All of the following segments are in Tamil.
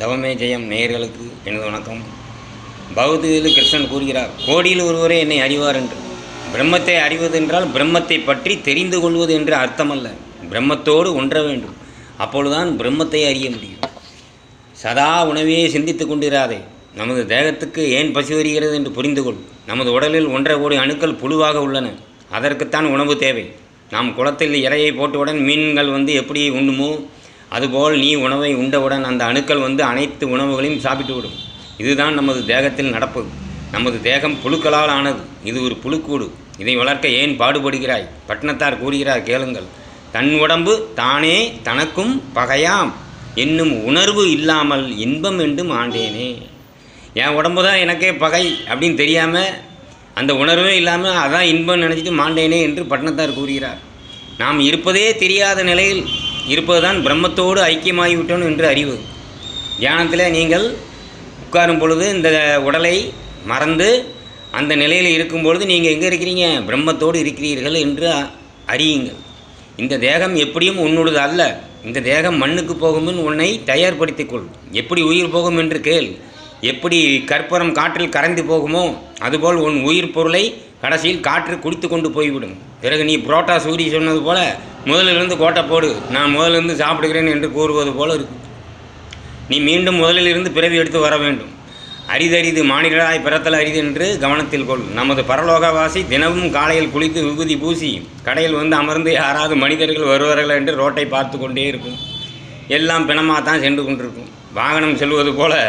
தவமே ஜெயம் நேயர்களுக்கு எனது வணக்கம். பகவத்கீதையில் கிருஷ்ணன் கூறுகிறார், கோடியில் ஒருவரே என்னை அறிவார் என்று. பிரம்மத்தை அறிவது என்றால் பிரம்மத்தை பற்றி தெரிந்து கொள்வது என்று அர்த்தமல்ல. பிரம்மத்தோடு ஒன்ற வேண்டும், அப்பொழுதுதான் பிரம்மத்தை அறிய முடியும். சதா உணவையே சிந்தித்து கொண்டிராதே. நமது தேகத்துக்கு ஏன் பசி வருகிறது என்று புரிந்து கொள். நமது உடலில் 1.5 கோடி அணுக்கள் புழுவாக உள்ளன. அதற்குத்தான் உணவு தேவை. நாம் குளத்தில் இரையை போட்டவுடன் மீன்கள் எப்படி உண்ணுமோ அதுபோல் நீ உணவை உண்டவுடன் அந்த அணுக்கள் அனைத்து உணவுகளையும் சாப்பிட்டுவிடும். இதுதான் நமது தேகத்தில் நடப்பது. நமது தேகம் புழுக்களால் ஆனது. இது ஒரு புழுக்கூடு. இதை வளர்க்க ஏன் பாடுபடுகிறாய்? பட்டினத்தார் கூறுகிறார், கேளுங்கள். தன் உடம்பு தானே தனக்கும் பகையாம் என்னும் உணர்வு இல்லாமல் இன்பம் என்றும் ஆண்டேனே. என் உடம்பு தான் எனக்கே பகை அப்படின்னு தெரியாமல், அந்த உணர்வே இல்லாமல் அதான் இன்பம் நினச்சிட்டு மாண்டேனே என்று பட்டினத்தார் கூறுகிறார். நாம் இருப்பதே தெரியாத நிலையில் இருப்பதுதான் பிரம்மத்தோடு ஐக்கியமாகிவிட்டோம் என்று அறிவது. தியானத்தில் நீங்கள் உட்காரும் பொழுது இந்த உடலை மறந்து அந்த நிலையில் இருக்கும் பொழுது நீங்கள் எங்கே இருக்கிறீங்க? பிரம்மத்தோடு இருக்கிறீர்கள் என்று அறியுங்கள். இந்த தேகம் எப்படியும் உன்னுடையது அல்ல. இந்த தேகம் மண்ணுக்கு போகும்னு உன்னை தயார்படுத்திக்கொள். எப்படி உயிர் போகும் என்று கேள். எப்படி கற்பூரம் காற்றில் கரைந்து போகுமோ அதுபோல் உன் உயிர் பொருளை கடைசியில் காற்று குடித்து கொண்டு போய்விடும். பிறகு நீ புரோட்டா சூரி சொன்னது போல முதலிலிருந்து கோட்டை போடு, நான் முதலிருந்து சாப்பிடுகிறேன் என்று கூறுவது போல இருக்கு. நீ மீண்டும் முதலிலிருந்து பிறவி எடுத்து வர வேண்டும். அரிதறிது மானிடராய் பிறத்தல் அரிது என்று கவனத்தில் கொள். நமது பரலோகவாசி தினமும் காலையில் குளித்து விபூதி பூசி கடையில் அமர்ந்து யாராவது மனிதர்கள் வருவார்கள் என்று ரோட்டை பார்த்து கொண்டே இருக்கும். எல்லாம் பிணமாக தான் சென்று கொண்டிருக்கும். வாகனம் செல்வது போல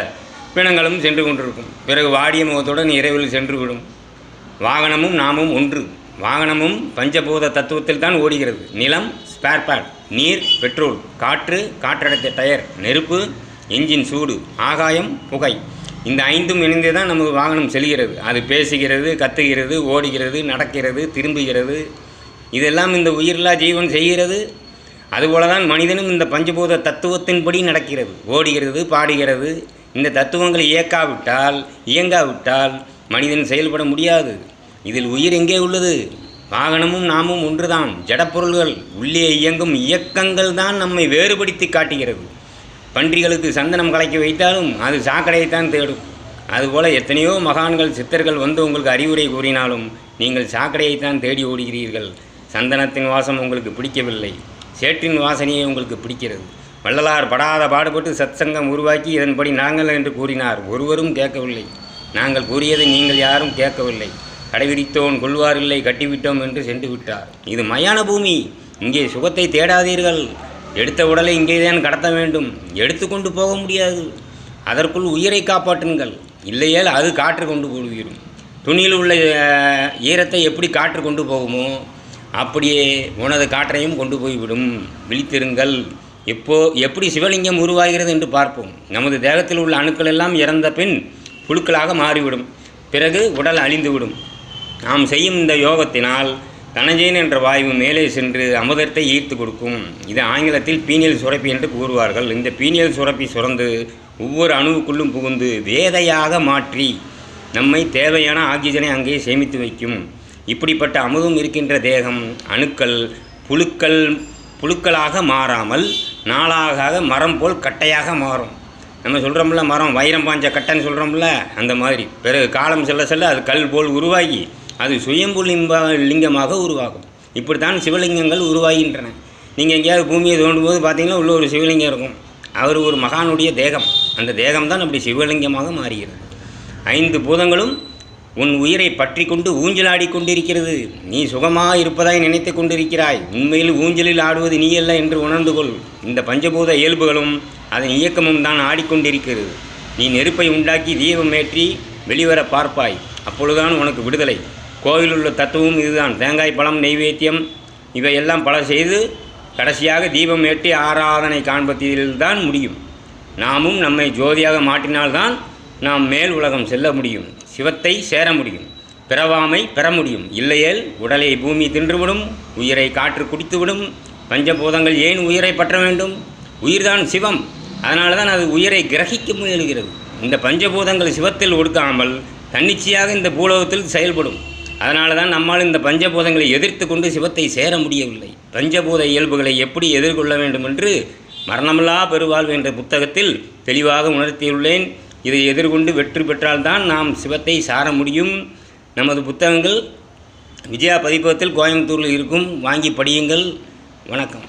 பிணங்களும் சென்று கொண்டிருக்கும். பிறகு வாடிய முகத்துடன் இரவில் சென்று விடும். வாகனமும் நாமும் ஒன்று. வாகனமும் பஞ்சபூத தத்துவத்தில் தான் ஓடுகிறது. நிலம் ஸ்பேர் பார்ட், நீர் பெட்ரோல், காற்று காற்றடைத்த டயர், நெருப்பு என்ஜின் சூடு, ஆகாயம் புகை. இந்த 5ம் இணைந்தே தான் நமது வாகனம் செல்கிறது. அது பேசுகிறது, கத்துகிறது, ஓடுகிறது, நடக்கிறது, திரும்புகிறது. இதெல்லாம் இந்த உயிரில்லா ஜீவன் செய்கிறது. அதுபோல தான் மனிதனும் இந்த பஞ்சபூத தத்துவத்தின்படி நடக்கிறது, ஓடுகிறது, பாடுகிறது. இந்த தத்துவங்களை இயங்காவிட்டால் மனிதன் செயல்பட முடியாது. இதில் உயிர் எங்கே உள்ளது? வாகனமும் நாமும் ஒன்றுதான். ஜடப்பொருள்கள் உள்ளே இயங்கும் இயக்கங்கள் தான் நம்மை வேறுபடுத்தி காட்டுகிறது. பன்றிகளுக்கு சந்தனம் கலக்கி வைத்தாலும் அது சாக்கடையைத்தான் தேடும். அதுபோல் எத்தனையோ மகான்கள் சித்தர்கள் உங்களுக்கு அறிவுரை கூறினாலும் நீங்கள் சாக்கடையைத்தான் தேடி ஓடுகிறீர்கள். சந்தனத்தின் வாசம் உங்களுக்கு பிடிக்கவில்லை, சேற்றின் வாசனையை உங்களுக்கு பிடிக்கிறது. வள்ளலார் படாத பாடுபட்டு சத்சங்கம் உருவாக்கி இதன்படி நாங்கள் என்று கூறினார். ஒருவரும் கேட்கவில்லை. நாங்கள் கூறியதை நீங்கள் யாரும் கேட்கவில்லை. கடைவிரித்தோன் கொள்வாரில்லை, கட்டிவிட்டோம் என்று சென்று விட்டார். இது மயான பூமி. இங்கே சுகத்தை தேடாதீர்கள். எடுத்த உடலை இங்கே தான் கடத்த வேண்டும். எடுத்து கொண்டு போக முடியாது. அதற்குள் உயிரை காப்பாற்றுங்கள். இல்லையேல் அது காற்று கொண்டு போய்விடும். துணியில் உள்ள ஈரத்தை எப்படி காற்று கொண்டு போகுமோ அப்படியே உனது காற்றையும் கொண்டு போய்விடும். விழித்திருங்கள். எப்படி சிவலிங்கம் உருவாகிறது என்று பார்ப்போம். நமது தேகத்தில் உள்ள அணுக்கள் எல்லாம் இறந்த பின் புழுக்களாக மாறிவிடும். பிறகு உடல் அழிந்துவிடும். நாம் செய்யும் இந்த யோகத்தினால் தனஜேன் என்ற வாயு மேலே சென்று அமுதத்தை ஈர்த்து கொடுக்கும். இது ஆங்கிலத்தில் பீனியல் சுரப்பி என்று கூறுவார்கள். இந்த பீனியல் சுரப்பி சுரந்து ஒவ்வொரு அணுவுக்குள்ளும் புகுந்து வேதையாக மாற்றி நம்மை தேவையான ஆக்சிஜனை அங்கே சேமித்து வைக்கும். இப்படிப்பட்ட அமுதம் இருக்கின்ற தேகம் அணுக்கள் புழுக்களாக மாறாமல் நாளாக மரம் போல் கட்டையாக மாறும். நம்ம சொல்கிறோம்ல, மரம் வைரம் பாஞ்ச கட்டைன்னு சொல்கிறோம்ல, அந்த மாதிரி பிறகு காலம் செல்ல செல்ல அது கல் போல் உருவாகி அது சுயம்பு லிங்கமாக உருவாகும். இப்படித்தான் சிவலிங்கங்கள் உருவாகின்றன. நீங்கள் எங்கேயாவது பூமியை தோண்டும் போது பார்த்தீங்கன்னா உள்ள ஒரு சிவலிங்கம் இருக்கும். அவர் ஒரு மகானுடைய தேகம். அந்த தேகம் தான் அப்படி சிவலிங்கமாக மாறுகிறது. 5 பூதங்களும் உன் உயிரை பற்றி கொண்டு ஊஞ்சலாடி கொண்டிருக்கிறது. நீ சுகமாக இருப்பதாய் நினைத்து கொண்டிருக்கிறாய். உண்மையில் ஊஞ்சலில் ஆடுவது நீ அல்ல என்று உணர்ந்து கொள். இந்த பஞ்சபூத இயல்புகளும் அதன் இயக்கமும் தான் ஆடிக்கொண்டிருக்கிறது. நீ நெருப்பை உண்டாக்கி தீபம் ஏற்றி வெளிவர பார்ப்பாய். அப்பொழுதுதான் உனக்கு விடுதலை. கோவிலுள்ள தத்துவம் இதுதான். தேங்காய் பழம் நெய்வேத்தியம் இவையெல்லாம் பல செய்து கடைசியாக தீபம் ஏற்றி ஆராதனை காண்பதில்தான் முடியும். நாமும் நம்மை ஜோதியாக மாற்றினால்தான் நாம் மேல் உலகம் செல்ல முடியும், சிவத்தை சேர முடியும், பிறவாமை பெற முடியும். இல்லையேல் உடலை பூமி தின்றுவிடும், உயிரை காற்று குடித்துவிடும். பஞ்சபூதங்கள் ஏன் உயிரை பற்ற வேண்டும்? உயிர்தான் சிவம். அதனால தான் அது உயிரை கிரகிக்க முயலுகிறது. இந்த பஞ்சபூதங்கள் சிவத்தில் ஒடுக்காமல் தன்னிச்சையாக இந்த பூலோகத்தில் செயல்படும். அதனால தான் நம்மால் இந்த பஞ்சபூதங்களை எதிர்த்து கொண்டு சிவத்தை சேர முடியவில்லை. பஞ்சபூத இயல்புகளை எப்படி எதிர்கொள்ள வேண்டும் என்று மரணமில்லா பெருவாழ்வு என்ற புத்தகத்தில் தெளிவாக உணர்த்தியுள்ளேன். இதை எதிர்கொண்டு வெற்றி பெற்றால்தான் நாம் சிவத்தை சார முடியும். நமது புத்தகங்கள் விஜயா பதிப்பகத்தில் கோயம்புத்தூரில் இருக்கும். வாங்கி படியுங்கள். வணக்கம்.